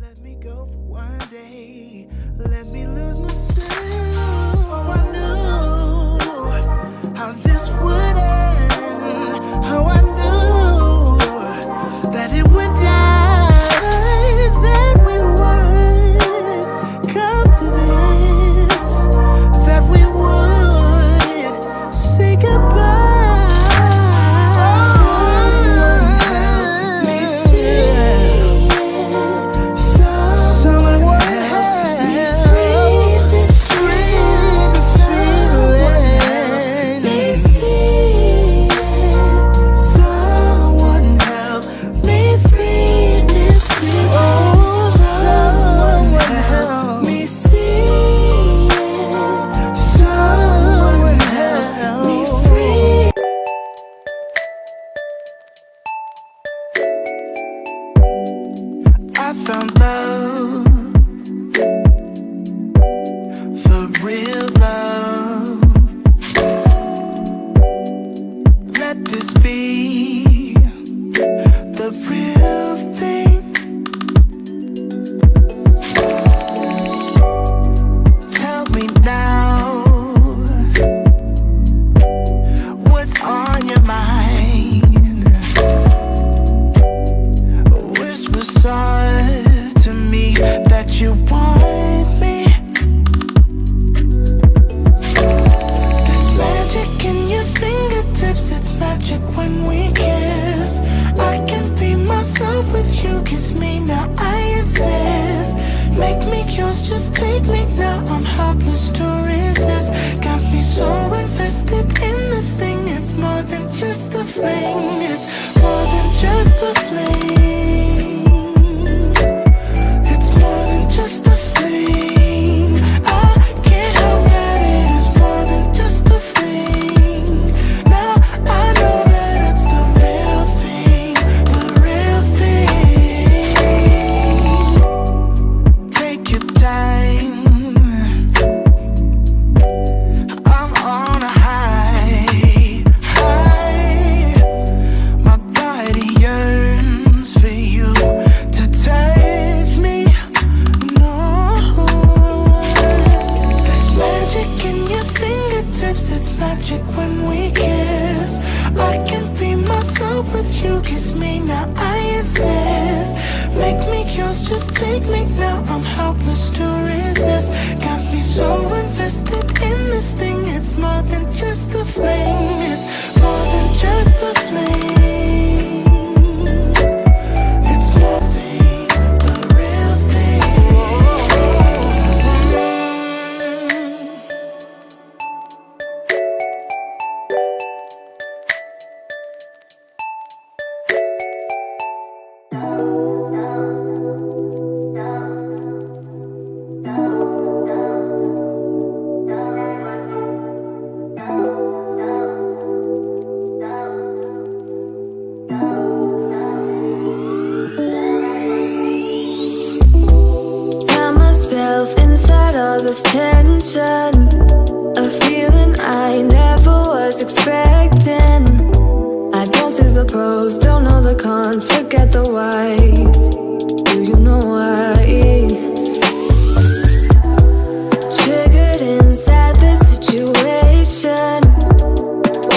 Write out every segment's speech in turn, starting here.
Let me go for one day. Let me lose myself. Oh, I knew how this would end. Oh, I knew that it would die. That we would come to this. That we would say goodbye. I found love, for real love. Let this be the real thing. Tell me now, what's on your mind? Whisper soft to me that you want me. There's magic in your fingertips, it's magic when we kiss. I can be myself with you, kiss me now, I insist. Make me yours, just take me now, I'm helpless to resist. Got me so invested in this thing, it's more than just a fling. It's more than just a fling. It's more than just a fling. I can't help that it is more than just a fling. Now I know that it's the real thing, the real thing. Take your time, I'm on a high. My body yearns for you to touch me. No, there's magic in your fingertips, it's magic when we kiss. I can be myself with you, kiss me now, I insist. Make me yours, just take me now, I'm helpless to resist. Got me so invested in this thing, it's more than just a fling. It's more than just a fling. It's more than the real thing. Found myself inside all this tension, a feeling I never was expecting. I don't see the pros, don't know the cons, forget the whys. Do you know why? Triggered inside this situation,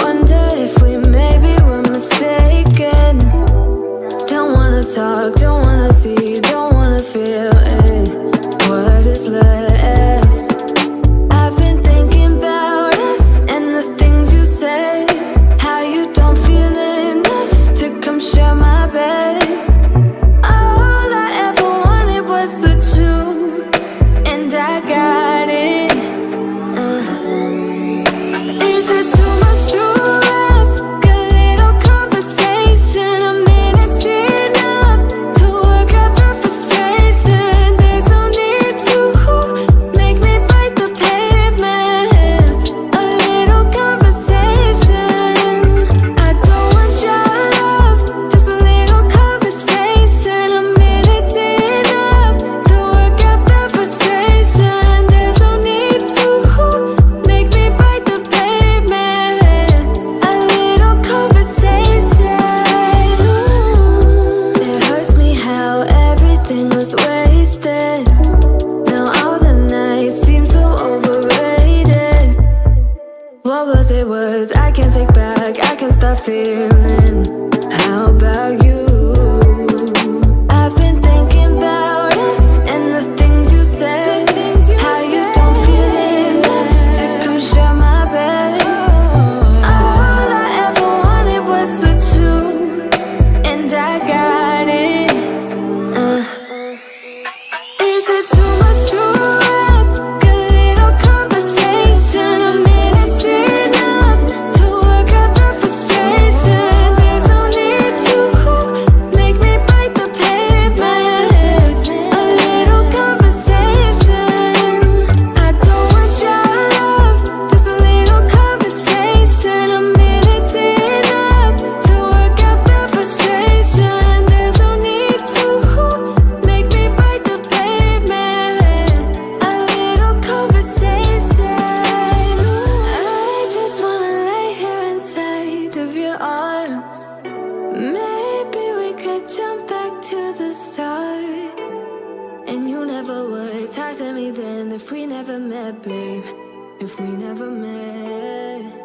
wonder if we maybe were mistaken. Don't wanna talk, don't wanna see, don't wanna feel it. What is left? I've been thinking about us and the things you say. How you don't feel enough to come share my bed. All I ever wanted feeling. How about you? I've been thinking about us and the things you said. How you don't feel enough to come share my bed. All I ever wanted was the truth, and I got it. Is it too much to ask? A little conversation, a minute's enough to work out the frustration. There's no need to make me bite the pavement. A little conversation. I don't want your love, just a little conversation. A minute's enough to work out the frustration. There's no need to make me bite the pavement. A little conversation. I just wanna lay here inside of your arms. Maybe we could jump back to the start. And you never would talk to me then if we never met, babe. If we never met.